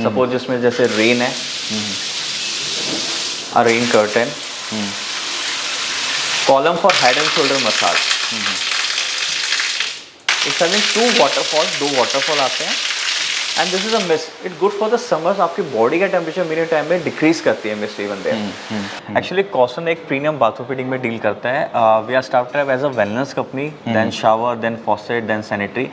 Suppose जिसमें जैसे rain है, a rain curtain, column for head and shoulder massage. It's having two waterfalls, दो waterfall आते हैं. And this is a mist. It's good for the summers. आपकी body का temperature मेरे time में डिक्रीज करती है mist even there. Actually Coston एक प्रीमियम बाथरूम फिटिंग में डील करता है. We are started as a wellness company, then shower, then faucet, then sanitary.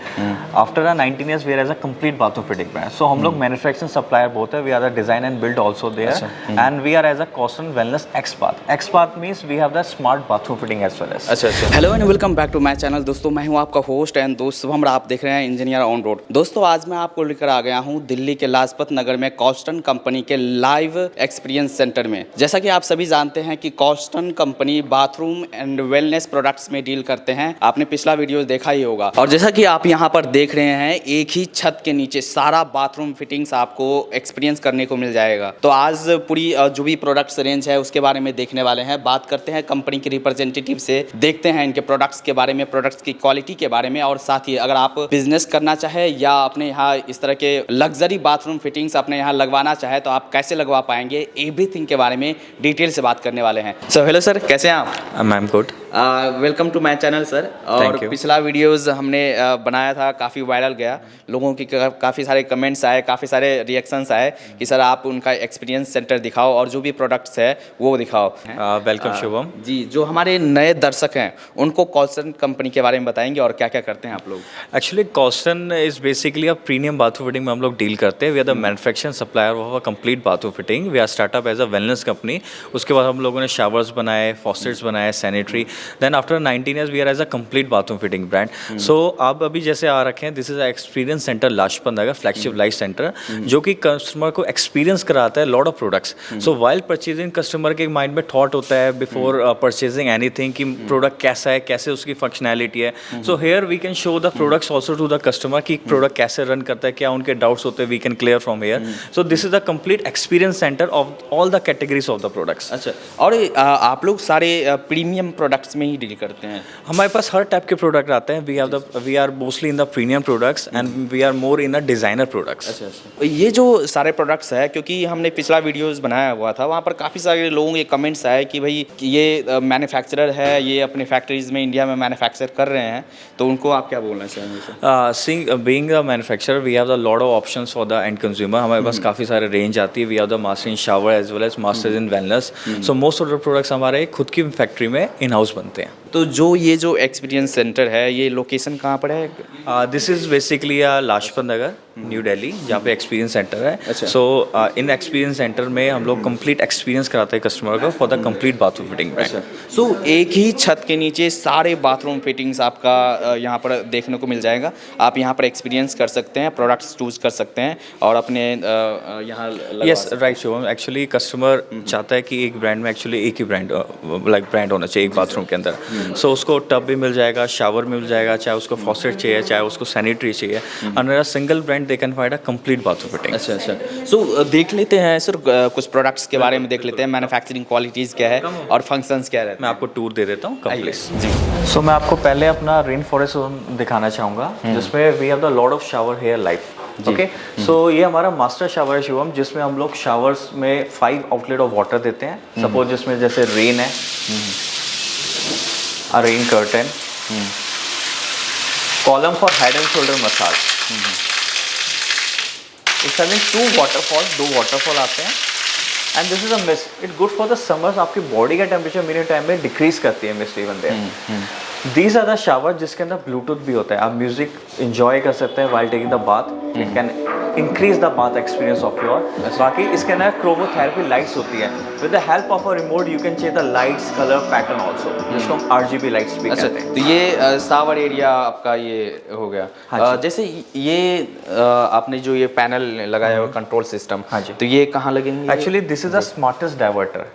After 19 years we are as a complete bathroom fitting brand. So हम लोग manufacturing supplier बोलते हैं. We are the design and build also there, and we are as a cost and wellness expert. Expert means we have the smart bathroom fitting as well as. अच्छा. Hello and welcome back to my channel. दोस्तों मैं हूं आपका host and दोस्त शुभम. आप देख रहे हैं इंजीनियर ऑन रोड. दोस्तों आज मैं आपको लेकर आ गया हूं दिल्ली के लाजपत नगर में कॉस्टन कंपनी के लाइव एक्सपीरियंस सेंटर में. जैसा कि आप सभी जानते हैं कि cost and company bathroom and wellness products में डील करते हैं. आपने पिछला वीडियो देखा ही होगा. और जैसा कि आप यहां पर देख रहे हैं, एक ही छत के नीचे सारा बाथरूम फिटिंग्स आपको एक्सपीरियंस करने को मिल जाएगा. तो आज पूरी जो भी प्रोडक्ट्स रेंज है उसके बारे में देखने वाले हैं. बात करते हैं कंपनी के रिप्रेजेंटेटिव से, देखते हैं इनके प्रोडक्ट्स के बारे में, प्रोडक्ट्स की क्वालिटी के बारे में, और साथ ही अगर आप बिजनेस करना चाहे या अपने यहाँ इस तरह के लग्जरी बाथरूम फिटिंग्स अपने यहाँ लगवाना चाहे तो आप कैसे लगवा पाएंगे, एवरीथिंग के बारे में डिटेल से बात करने वाले हैं. सो हेलो सर, कैसे हैं आप? I am good. Welcome to my channel sir. और पिछला वीडियोस हमने बनाया था, काफ़ी वायरल गया. लोगों की काफ़ी सारे कमेंट्स आए, काफ़ी सारे रिएक्शंस आए कि सर आप उनका एक्सपीरियंस सेंटर दिखाओ और जो भी प्रोडक्ट्स है वो दिखाओ. वेलकम शुभम जी. जो हमारे नए दर्शक हैं उनको कॉस्टन कंपनी के बारे में बताएंगे और क्या क्या करते हैं आप लोग. Actually Coston is basically a premium bathroom fitting में हम लोग डील करते हैं. We are the manufacturing supplier of a complete bathroom fitting. We are startup as a wellness company. उसके बाद हम लोगों ने शावर्स बनाए, फॉसेट्स बनाए, sanitary. Then after 19 years we are as a complete bathroom fitting brand. So आप अभी जैसे आ रखे हैं, this is a experience centre Lajpat Nagar, flagship life centre, जो कि कस्टमर को एक्सपीरियंस कराता है lot of products. So while purchasing customer के माइंड में थॉट होता है बिफोर परचेजिंग एनीथिंग कि प्रोडक्ट कैसा है, कैसे उसकी फंक्शनैलिटी है. So here we can show the products also to the customer कि प्रोडक्ट कैसे रन करता है, क्या उनके डाउट्स होते हैं, we can clear from here. So this is the complete experience centre of all the categories of the products. अच्छा. और आप लोग सारे प्रीमियम प्रोडक्ट्स में ही डील करते हैं? हमारे पास हर टाइप के प्रोडक्ट आते हैं. We are mostly in the premium products and we are more in the designer products. अच्छा. ये जो सारे प्रोडक्ट्स है, क्योंकि हमने पिछला वीडियोस बनाया हुआ था, वहाँ पर काफ़ी सारे लोगों के कमेंट्स आए कि भाई ये मैन्युफैक्चरर है, ये अपने फैक्ट्रीज में इंडिया में मैन्युफैक्चर कर रहे हैं, तो उनको आप क्या बोलना चाहेंगे? Being the manufacturer we have the lot of options for the end consumer. हमारे पास काफ़ी सारे रेंज आती है. We have the master in shower as well as masters in wellness. So most of the products हमारे खुद की factory में इन हाउस बनते हैं. तो ये जो एक्सपीरियंस सेंटर है, ये लोकेशन कहाँ पर है? This is basically Lajpat Nagar, new Delhi, जहाँ पे एक्सपीरियंस सेंटर है. सो इन एक्सपीरियंस सेंटर में हम लोग कंप्लीट एक्सपीरियंस कराते हैं कस्टमर को for the complete bathroom fitting. So एक ही छत के नीचे सारे बाथरूम फिटिंग्स आपका यहाँ पर देखने को मिल जाएगा. आप यहाँ पर एक्सपीरियंस कर सकते हैं, प्रोडक्ट्स चूज कर सकते हैं और अपने यहाँ. Yes right Shubham. Actually customer चाहता है कि एक ब्रांड में एक्चुअली एक ही ब्रांड ब्रांड होना चाहिए एक बाथरूम के अंदर. सो उसको टब भी मिल जाएगा, शावर मिल जाएगा, चाहे उसको फॉसेट चाहिए, चाहे उसको सैनिटरी चाहिए. Under a single brand they can find a complete bathroom fitting. अच्छा. सो देख लेते हैं सर, कुछ प्रोडक्ट्स के बारे में देख लेते हैं. मैन्युफैक्चरिंग क्वालिटीज़ क्या है और फंक्शंस क्या रहते हैं. मैं आपको टूर दे देता हूँ कंप्लीट. जी. सो मैं आपको पहले अपना रेन फॉरेस्ट दिखाना चाहूँगा, जिसमें we have the lot of shower hair life. Okay. So ये हमारा मास्टर शावर है शिवम, जिसमें हम लोग शावर्स में 5 आउटलेट ऑफ वाटर देते हैं. सपोज जिसमें जैसे रेन है, a rain curtain, column for head and shoulder massage. It's having 2 waterfalls, दो waterfall आते हैं. And this is a mist. It's good for the summers. आपकी बॉडी का टेम्परेचर मेरे टाइम में डिक्रीज करती है mist even there. These are the shower जिसके अंदर ब्लूटूथ भी होता है. आप म्यूजिक एंजॉय कर सकते हैं while taking the bath. It can increase the bath experience of your. बाकी इसके अंदर क्रोमोथेरेपी लाइट्स होती है. With the help of a remote you can change the lights color pattern also. जिसको हम RGB लाइट्स भी कहते हैं. तो ये शावर एरिया आपका ये हो गया. जैसे ये आपने जो ये पैनल लगाया हुआ कंट्रोल सिस्टम, तो ये कहाँ लगेंगे? Actually this is the smartest diverter.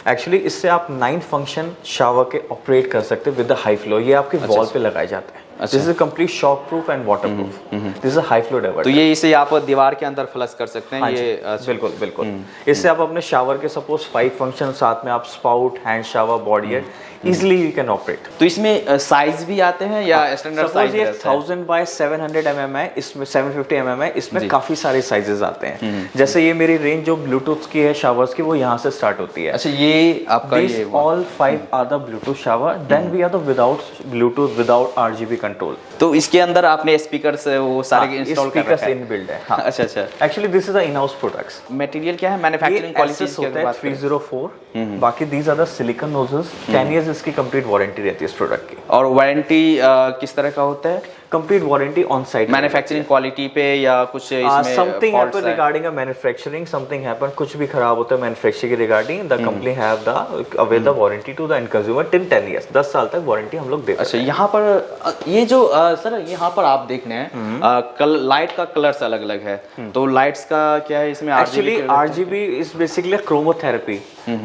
Actually इससे आप 9 फंक्शन शावर के ऑपरेट कर सकते हैं विद द हाई फ्लो. ये आपके वॉल पे लगाए जाते हैं. This is complete shock proof and water proof, this is high flow diverter. तो ये इसे आप दीवार के अंदर फ्लश कर सकते हैं। हाँ ये बिल्कुल बिल्कुल। इससे आप अपने शावर के सपोज 5 फंक्शन, साथ में आप spout, hand shower, body head easily you can operate. तो इसमें साइज भी आते हैं या स्टैंडर्ड साइज? ये 1000 बाय 700 mm है, इसमें 750 mm है, इसमें काफी सारे साइजेस आते हैं। जैसे ये मेरी रेंज जो ब्लूटूथ की है शावर्स की, वो यहाँ से स्टार्ट होती है। अच्छा, ये आपका ये all 5 are the Bluetooth shower, then we are the without Bluetooth, without RGB control. तो इसके अंदर आपने स्पीकर्स वो सारे इंस्टॉल कर रखे हैं? इनबिल्ट है। हाँ। अच्छा अच्छा। Actually this is the in house products. Material क्या है? मैन्युफैक्चरिंग क्वालिटी होता है 304। बाकी these are the silicone nozzles. 10 years इसकी कंप्लीट वारंटी रहती है इस प्रोडक्ट की। और वारंटी किस तरह का होता है? Complete warranty on site, manufacturing quality पे या कुछ इसमें समथिंग faults हैपन है? Regarding a manufacturing, something happen, कुछ भी खराब होता है मैन्युफैक्चरिंग के regarding, the company have the avail the warranty to the end consumer till 10 years. 10 साल तक वारंटी हम लोग देते हैं। अच्छा, यहाँ पर ये जो सर यहाँ पर आप देख रहे हैं लाइट का कलर्स अलग अलग है, तो लाइट्स का क्या है इसमें? Actually RGB is basically chromotherapy.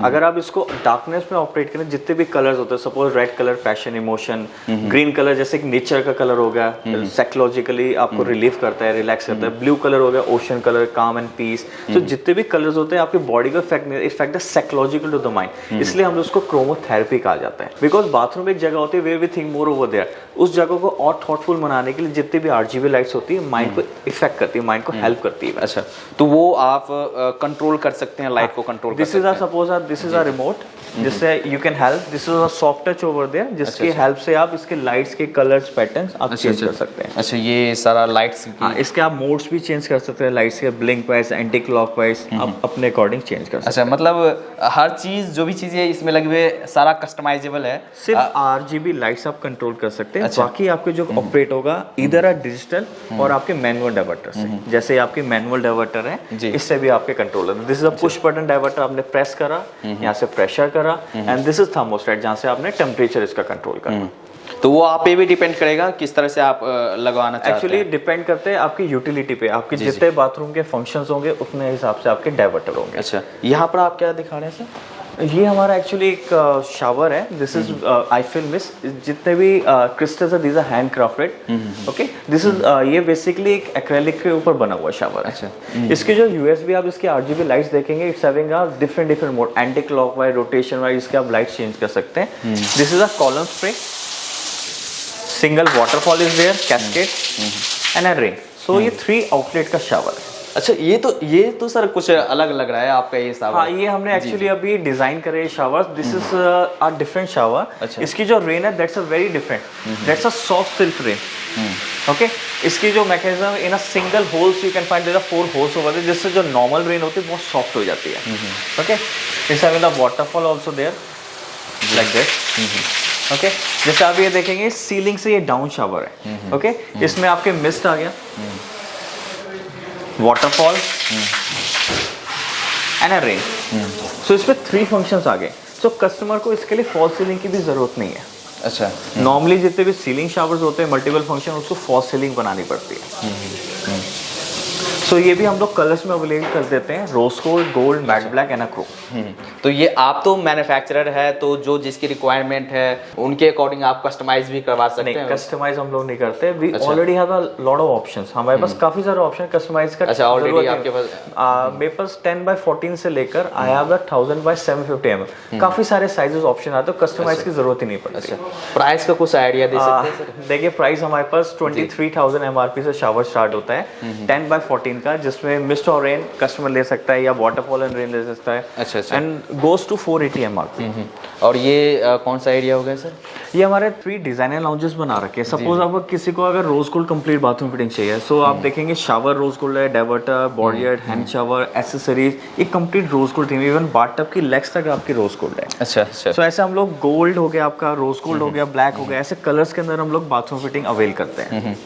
अगर आप इसको डार्कनेस में ऑपरेट करें, जितने भी कलर्स होते हैं, suppose red colour passion emotion, green colour जैसे कि नेचर का कलर हो गया, साइकोलॉजिकली आपको रिलीफ करता है, रिलैक्स करता है, ब्लू कलर हो गया ocean colour, calm and peace. तो जितने भी कलर्स होते हैं आपकी बॉडी को effect the psychological to the mind, इसलिए हम उसको क्रोमोथेरेपी कहा जाता है। बिकॉज बाथरूम एक जगह होती है where we think more over there, उस जगह को और थॉटफुल बनाने के लिए जितनी भी RGB लाइट्स होती है माइंड को इफेक्ट करती है, माइंड को हेल्प करती है। अच्छा, तो वो आप कंट्रोल कर सकते हैं, लाइट को कंट्रोल कर this is suppose this is a remote, जिससे you can help, this is a soft touch over there, जिसकी हेल्प से आप इसके लाइट्स के कलर्स पैटर्न्स आप चेंज कर सकते हैं। अच्छा, ये सारा लाइट्स हाँ, इसके आप मोड्स भी चेंज कर सकते हैं, लाइट्स के ब्लिंक वाइज, एंटी क्लॉकवाइज, आप अपने अकॉर्डिंग चेंज कर सकते हैं। अच्छा, मतलब हर चीज जो भी चीजें इसमें लगी हुई है सारा कस्टमाइजेबल है। सिर्फ RGB लाइट्स आप कंट्रोल कर सकते हैं। बाकी आपके जो ऑपरेट होगा इधर है डिजिटल और आपके मैनुअल डाइवर्टर से, जैसे आपके मैनुअल डाइवर्टर है, इससे भी आपके कंट्रोल है। This is a push button diverter, आपने प्रेस करा, यहाँ से प्रेशर करा, एंड दिस इज थर्मोस्टेट, जहाँ से आपने टेम्परेचर इसका कंट्रोल करना। तो वो आप पे भी डिपेंड करेगा किस तरह से आप लगवाना चाहते हैं। एक्चुअली डिपेंड करते हैं आपकी यूटिलिटी पे, आपके जितने बाथरूम के फंक्शंस होंगे उतने हिसाब से आपके डाइवर्टर होंगे। अच्छा, यहाँ पर आप क्या दिखा रहे हैं सर? ये हमारा एक्चुअली एक शावर है, this is I fill mist, जितने भी क्रिस्टल्स है these are hand crafted. Okay, this is ये बेसिकली एक एक्रेलिक के ऊपर बना हुआ शावर है। अच्छा, इसके जो USB आप इसके RGB लाइट्स देखेंगे, it's having a different mode, anti clockwise, rotation wise, इसके आप लाइट चेंज कर सकते हैं। This is a column spray, single waterfall is there, cascade and a rain. So ये 3 आउटलेट का शावर है। अच्छा, ये तो सर कुछ अलग लग रहा है आपका ये शावर। हाँ, ये हमने एक्चुअली अभी डिजाइन करे shower. This is a different shower. अच्छा। इसकी जो रेन है that's a very different, that's a soft silk rain. Okay, इसकी जो mechanism in a single holes you can find there are 4 holes over there, जिससे जो normal rain होती है बहुत सॉफ्ट हो जाती है। Okay, this having the waterfall also there like that. Okay, जैसे आप ये देखेंगे सीलिंग से ये डाउन शावर है। ओके, इसमें आपके मिस्ट आ गया, वाटरफॉल एंड अ रेन। सो इसमें 3 फंक्शंस आ गए। सो कस्टमर को इसके लिए फॉल सीलिंग की भी जरूरत नहीं है। अच्छा, नॉर्मली जितने भी सीलिंग शावर्स होते हैं मल्टीपल फंक्शन, उसको फॉल सीलिंग बनानी पड़ती है। सो ये भी हम लोग कलर्स में अवेलेबल कर देते हैं, rose gold, gold, matte black and chrome. तो ये आप तो मैन्युफैक्चरर है, तो जो जिसकी रिक्वायरमेंट है उनके अकॉर्डिंग आप कस्टमाइज भी करवा सकते हैं? नहीं, कस्टमाइज हम लोग नहीं करते। We already have a lot of options, हमारे पास काफी सारे ऑप्शन कस्टमाइज का। अच्छा, ऑलरेडी आपके पास? मेरे पास 10 by 14 से लेकर आई हैव द 1000 by 750 mm, काफी सारे साइजेस ऑप्शन आते हैं, कस्टमाइज की जरूरत ही नहीं पड़ती। अच्छा, प्राइस का कुछ आइडिया दे सकते हैं सर? देखिए, प्राइस हमारे पास 23,000 MRP से शावर स्टार्ट होता है 10 by 14 का, जिसमें मिस्ट और रेन कस्टमर ले सकता है या वाटरफॉल एंड रेन ले सकता है। अच्छा अच्छा, एंड गोस टू 480 MRP। और ये कौन सा एरिया हो गया सर? ये हमारे 3 डिजाइनर लाउंजेस बना रखे हैं। सपोज आपको किसी को अगर rose gold complete bathroom fitting चाहिए, सो आप देखेंगे शावर रोज गोल्ड है, diverter, body head, hand shower, accessories, एक complete rose gold theme, even bathtub की लेग्स तक आपकी रोज गोल्ड है। अच्छा अच्छा, सो ऐसे हम लोग गोल्ड हो गया, आपका रोज गोल्ड हो गया, ब्लैक हो गया, ऐसे कलर्स के अंदर हम लोग बाथरूम फिटिंग अवेल करते हैं।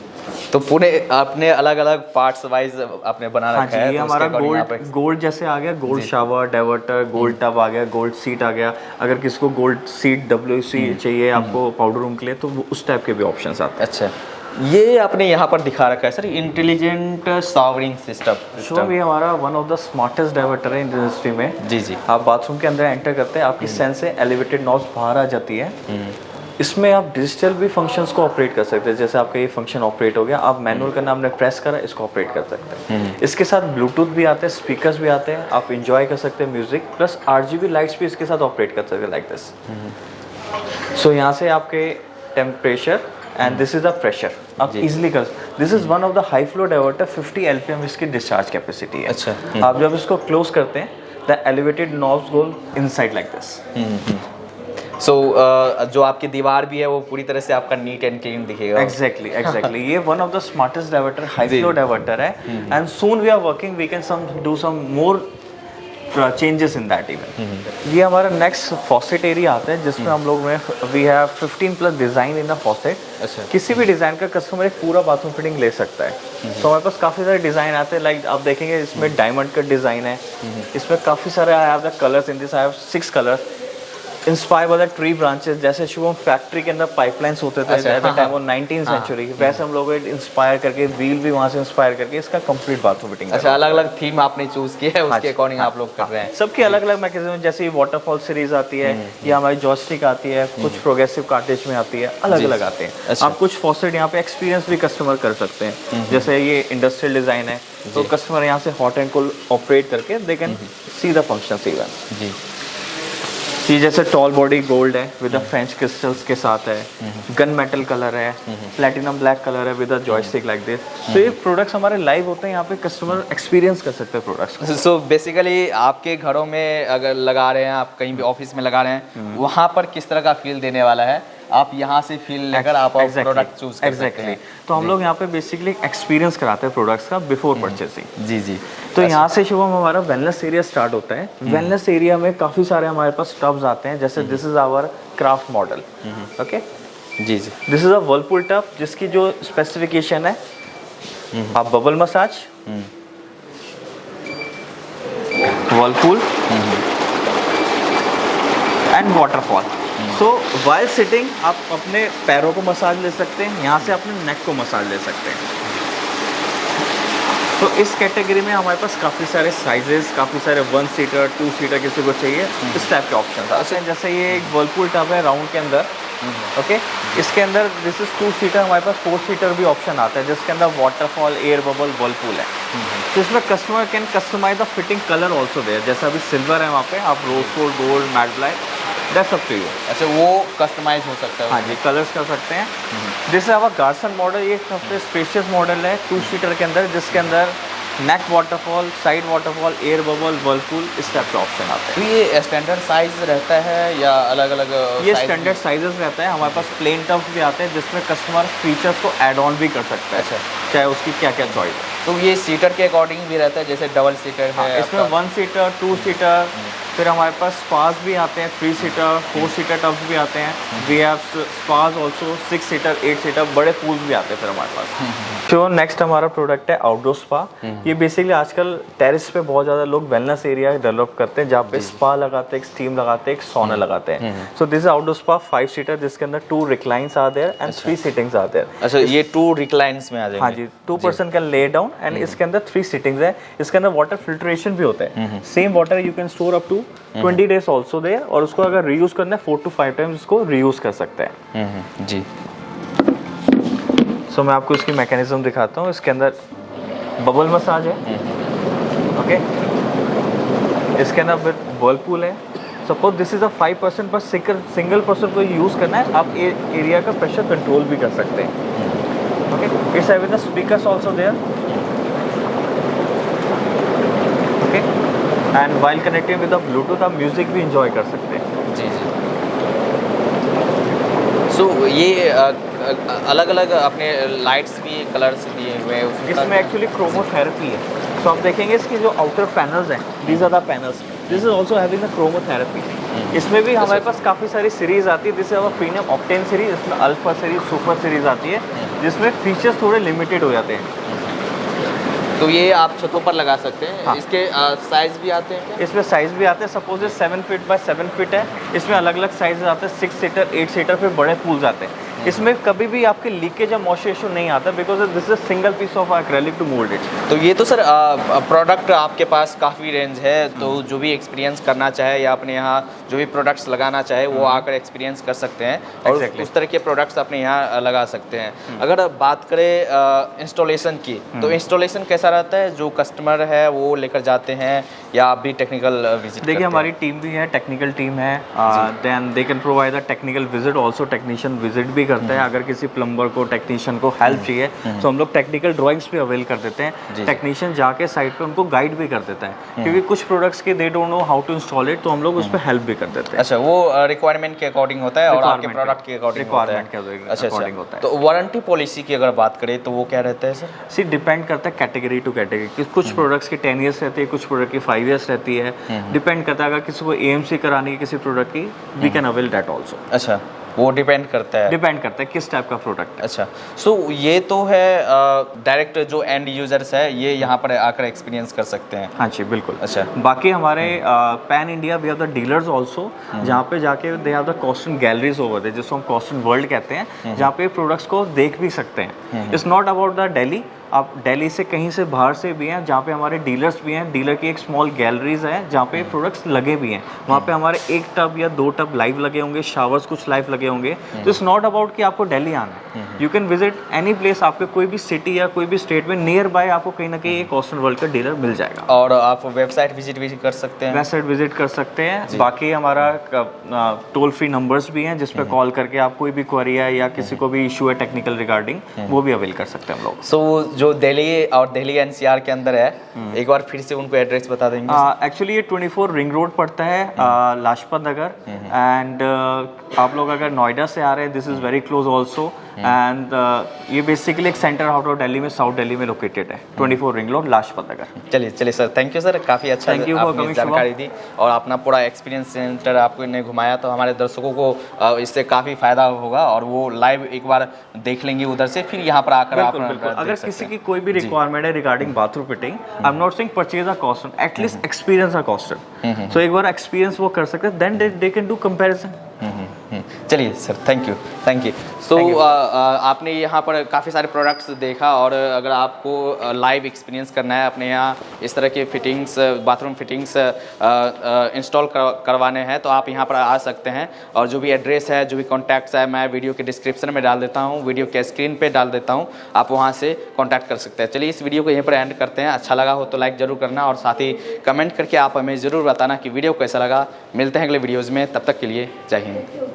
तो पूरे आपने अलग अलग पार्ट्स वाइज आपने बना रखा है। ये हमारा गोल्ड जैसे आ गया, gold shower, diverter, gold tub आ गया, गोल्ड सीट आ गया। अगर किसी को गोल्ड सीट WC चाहिए आपको पाउडर रूम के लिए, तो उस टाइप के भी ऑप्शंस आते हैं। अच्छा, ये आपने यहाँ पर दिखा रखा है सर, इंटेलिजेंट शावरिंग सिस्टम। ये हमारा one of the smartest diverter है इंडस्ट्री में। जी जी, आप बाथरूम के अंदर एंटर करते हैं, आपकी सेंस से एलिवेटेड नॉब्स बाहर आ जाती है, इसमें आप डिजिटल भी फंक्शंस को ऑपरेट कर सकते हैं। जैसे आपका ये फंक्शन ऑपरेट हो गया, आप मैनुअल करना आपने प्रेस करा, इसको ऑपरेट कर सकते हैं। इसके साथ ब्लूटूथ भी आते हैं, स्पीकर्स भी आते हैं, आप इंजॉय कर सकते हैं म्यूजिक, प्लस RGB लाइट्स भी इसके साथ ऑपरेट कर सकते हैं लाइक दिस। सो यहाँ से आपके temperature and this is a pressure आप इजीली कर। This is one of the high flow diverter, 50 LPM इसकी डिस्चार्ज कैपेसिटी है। अच्छा। आप जब इसको क्लोज करते हैं, the elevated knobs go inside like this. So जो आपकी दीवार भी है वो पूरी तरह से आपका नीट एंड क्लीन दिखेगा। एग्जैक्टली ये one of the smartest diverter, high flow diverter है, and soon we are working, we can do some more changes in that even. ये हमारा नेक्स्ट फॉसेट एरिया आता है, जिसमें हम लोग में we have 15+ design in a faucet. अच्छा। किसी भी डिज़ाइन का कस्टमर एक पूरा बाथरूम फिटिंग ले सकता है। तो हमारे पास काफ़ी सारे डिज़ाइन आते हैं, लाइक आप देखेंगे इसमें डायमंड का डिज़ाइन है, इसमें काफ़ी सारे I have the colours in this, I have 6 colours inspire by the tree branches. जैसे शुभम फैक्ट्री के अंदर पाइपलाइंस होते थे at the time of 19th century, वैसे हम लोग इंस्पायर करके व्हील भी वहाँ से इंस्पायर करके इसका कंप्लीट बाथरूम फिटिंग। अच्छा, अलग अलग थीम आपने चूज की है, उसके अकॉर्डिंग आप लोग कर रहे हैं। सबकी अलग अलग मैकेनिज्म, जैसे ये वाटरफॉल सीरीज आती है, या हमारी जॉयस्टिक आती है, कुछ प्रोग्रेसिव कार्टेज में आती है, अलग अलग आते हैं। अच्छा। आप कुछ फॉसेट यहाँ पे एक्सपीरियंस भी कस्टमर कर सकते हैं। जैसे ये इंडस्ट्रियल डिजाइन है, तो कस्टमर यहाँ से हॉट एंड कोल्ड ऑपरेट करके they can see the functions even. जी। ये जैसे टॉल बॉडी गोल्ड है विद फ्रेंच क्रिस्टल्स के साथ है, गन मेटल कलर है, प्लैटिनम ब्लैक कलर है विद जॉयस्टिक लाइक दिस। तो ये प्रोडक्ट्स हमारे लाइव होते हैं, यहाँ पे कस्टमर एक्सपीरियंस कर सकते हैं प्रोडक्ट्स। सो बेसिकली आपके घरों में अगर लगा रहे हैं, आप कहीं भी ऑफिस में लगा रहे हैं, वहाँ पर किस तरह का फील देने वाला है, आप यहाँ से फील लेकर आप प्रोडक्ट चूज कर सकते हैं। तो हम लोग यहाँ पे बेसिकली एक्सपीरियंस कराते हैं प्रोडक्ट्स का बिफोर परचेसिंग। जी जी। तो यहाँ से शुभम हमारा वेलनेस एरिया स्टार्ट होता है। वेलनेस एरिया में काफ़ी सारे हमारे पास टब्स आते हैं, जैसे this is our craft model. Okay जी जी। This is a whirlpool tub, जिसकी जो स्पेसिफिकेशन है, आप bubble massage, whirlpool and waterfall. So while sitting आप अपने पैरों को मसाज ले सकते हैं, यहाँ से अपने नेक को मसाज ले सकते हैं। तो इस कैटेगरी में हमारे पास काफ़ी सारे साइजेस, काफ़ी सारे 1 सीटर 2 सीटर किसी को चाहिए, इस टाइप के ऑप्शन आते हैं। जैसे ये एक वर्लपूल टब है राउंड के अंदर, ओके। इसके अंदर दिस इज 2 सीटर, हमारे पास 4 सीटर भी ऑप्शन आता है, जिसके अंदर वाटरफॉल, एयर बबल, वर्लपूल है। तो इसमें customer can customize the fitting colour also there. जैसे अभी सिल्वर है, वहाँ पे आप rose gold, gold, matte black, that's up to you. अच्छा, वो कस्टमाइज हो सकता है। हाँ जी, कलर्स कर सकते हैं। दिस इज आवर गार्सन मॉडल, ये सबसे स्पेशियस मॉडल है 2 सीटर के अंदर, जिसके अंदर neck waterfall, side waterfall, air bubble, whirlpool, इस टाइप के ऑप्शन आते हैं। तो ये स्टैंडर्ड साइज रहता है या अलग अलग? ये स्टैंडर्ड साइजेस रहता है। हमारे पास प्लेन टब्स भी आते हैं, जिसमें कस्टमर फीचर्स को ऐड ऑन भी कर सकता है। अच्छा। चाहे उसकी क्या क्या चॉइस है। तो ये सीटर के अकॉर्डिंग भी रहता है, जैसे डबल सीटर है इसमें 1 सीटर 2 सीटर, फिर हमारे पास स्पास भी आते हैं, 3 सीटर 4 सीटर टब्स भी आते हैं। We have spas also 6 seater 8 seater, बड़े पूल्स भी आते हैं फिर हमारे पास। जो नेक्स्ट हमारा प्रोडक्ट है आउटडोर स्पा। ये बेसिकली आजकल टेरिस पे बहुत ज़्यादा लोग वेलनेस एरिया डेवलप करते हैं, जहाँ पे स्पा लगाते हैं, एक स्टीम लगाते हैं, एक सोना लगाते हैं। सो this is outdoor spa 5 seater, जिसके अंदर 2 रिक्लाइंस आते हैं एंड 3 सिटिंग्स आते हैं। अच्छा, ये 2 रिक्लाइंस में आ जाएंगे। हाँ जी, 2 person can lay down and इसके अंदर 3 सिटिंग्स है। इसके अंदर वाटर फिल्ट्रेशन भी होता है। Same water you can store up to 20 days also there, और उसको अगर रीयूज करना है 4 to 5 टाइम्स उसको रीयूज कर सकते हैं। जी। सो मैं आपको इसकी मैकेनिज्म दिखाता हूँ। इसके अंदर बबल मसाज है, ओके। इसके अंदर फिर वर्लपूल है। सपोज दिस इज अ 5% पर सिंगल पर्सन को यूज़ करना है, आप एरिया का प्रेशर कंट्रोल भी कर सकते हैं, okay. It's having the speakers also there, okay. And while connecting with the Bluetooth आप म्यूजिक भी इंजॉय कर सकते हैं। जी जी। सो ये अलग अलग अपने लाइट्स भी, कलर्स दिए हुए हैं इसमें एक्चुअली क्रोमोथेरेपी है। तो आप देखेंगे इसकी जो आउटर पैनल्स हैं, these are the panels, this is also having the chromotherapy. इसमें भी हमारे पास काफ़ी सारी सीरीज आती है। This is our premium octane series, इसमें अल्फा सीरीज, सुपर सीरीज आती है, जिसमें फीचर्स थोड़े लिमिटेड हो जाते हैं। तो ये आप छतों पर लगा सकते हैं। हाँ। इसके साइज भी आते हैं क्या? इसमें साइज़ भी आते हैं। सपोज 7 फीट बाय 7 फीट है, इसमें अलग अलग साइज आते हैं, 6 सीटर 8 सीटर, फिर बड़े पूल्स आते हैं। इसमें कभी भी आपके लीकेज या मॉइस्चर इशू नहीं आता because this is a single piece of acrylic to mould it. तो ये तो सर प्रोडक्ट आपके पास काफ़ी रेंज है, तो जो भी एक्सपीरियंस करना चाहे या अपने यहाँ जो भी प्रोडक्ट्स लगाना चाहे वो आकर एक्सपीरियंस कर सकते हैं और Exactly. उस तरह के प्रोडक्ट्स अपने यहाँ लगा सकते हैं। अगर बात करें इंस्टॉलेशन की, तो इंस्टॉलेशन कैसा रहता है? जो कस्टमर है वो लेकर जाते हैं या आप भी टेक्निकल विजिट? देखिए हमारी टीम भी है, टेक्निकल टीम है, then they can provide a technical visit also. Technician visit भी करता है। अगर किसी प्लम्बर को, टेक्नीशियन को हेल्प चाहिए तो हम लोग टेक्निकल ड्राइंग्स भी अवेल कर देते हैं। टेक्नीशियन जाके साइट पे उनको गाइड भी कर देता है क्योंकि कुछ प्रोडक्ट्स के they don't know how to install it, तो हम लोग उस पर हेल्प भी कर देते हैं। अच्छा, वो रिक्वायरमेंट के अकॉर्डिंग होता है और आपके प्रोडक्ट के अकॉर्डिंग होता है। तो वारंटी पॉलिसी की अगर बात करें तो वो क्या रहता है सर? सी डिपेंड करता है कैटेगरी टू कैटेगरी। कुछ प्रोडक्ट्स की 10 ईयर्स रहती है, कुछ प्रोडक्ट की 5 ईयर्स रहती है। डिपेंड करता है, अगर किसी को AMC करानी है किसी प्रोडक्ट की, we can avail that also. अच्छा, वो डिपेंड करता है किस टाइप का प्रोडक्ट है। अच्छा, सो ये तो है डायरेक्ट जो एंड यूजर्स है ये यहाँ पर आकर एक्सपीरियंस कर सकते हैं। हाँ जी बिल्कुल। अच्छा, बाकी हमारे pan India we have the dealers also, जहाँ पे जाके they have the Coston galleries over there, जिसको हम कॉस्टन वर्ल्ड कहते हैं, जहाँ पे प्रोडक्ट्स को देख भी सकते हैं। It's not about the Delhi, आप दिल्ली से कहीं से बाहर से भी हैं, जहाँ पे हमारे डीलर्स भी हैं। डीलर की एक स्मॉल गैलरीज है जहाँ पे प्रोडक्ट्स लगे भी हैं। वहाँ पे हमारे 1 टब या 2 टब लाइव लगे होंगे, शावर्स कुछ लाइव लगे होंगे। तो इट्स नॉट अबाउट कि आपको दिल्ली आना है, you can visit any place. आपके कोई भी सिटी या कोई भी स्टेट में नियर बाय आपको कहीं ना कहीं एक कॉस्टन वर्ल्ड का डीलर मिल जाएगा। और आप वेबसाइट विजिट भी कर सकते हैं? वेबसाइट विजिट कर सकते हैं। बाकी हमारा टोल फ्री नंबर्स भी हैं जिस पे कॉल करके आप कोई भी क्वेरी है या किसी को भी इशू है टेक्निकल रिगार्डिंग, वो भी अवेल कर सकते हैं हम लोग। सो जो दिल्ली और दिल्ली NCR के अंदर है, एक बार फिर से उनको एड्रेस बता देंगे? एक्चुअली ये 24 रिंग रोड पड़ता है, लाजपत नगर। एंड आप लोग अगर नोएडा से आ रहे हैं, this is very close also. And ये बेसिकली एक सेंटर आउट ऑफ दिल्ली में, साउथ दिल्ली में लोकेटेड है, 24 रिंग रोड, लाजपत नगर। चलिए सर, थैंक यू सर, काफ़ी अच्छा आपने जानकारी दी और अपना पूरा एक्सपीरियंस सेंटर आपको ने घुमाया, तो हमारे दर्शकों को इससे काफ़ी फ़ायदा होगा और वो लाइव एक बार देख लेंगे उधर से, फिर यहाँ पर आकर आप अगर किसी की कोई भी रिक्वायरमेंट है regarding bathroom fitting, I am not saying purchase a Coston, at least experience a Coston. So एक बार एक्सपीरियंस वो कर सकते हैं, then they can do comparison. चलिए सर, थैंक यू। सो आपने यहाँ पर काफ़ी सारे प्रोडक्ट्स देखा और अगर आपको लाइव एक्सपीरियंस करना है अपने यहाँ इस तरह के फिटिंग्स, बाथरूम फिटिंग्स इंस्टॉल करवाने हैं, तो आप यहाँ पर आ सकते हैं। और जो भी एड्रेस है, जो भी कॉन्टैक्ट्स है, मैं वीडियो के डिस्क्रिप्शन में डाल देता हूँ, वीडियो के स्क्रीन पे डाल देता हूँ, आप वहाँ से कॉन्टैक्ट कर सकते हैं। चलिए इस वीडियो को यहीं पर एंड करते हैं। अच्छा लगा हो तो लाइक ज़रूर करना और साथ ही कमेंट करके आप हमें ज़रूर बताना कि वीडियो कैसा लगा। मिलते हैं अगले वीडियोज़ में, तब तक के लिए जय हिंद।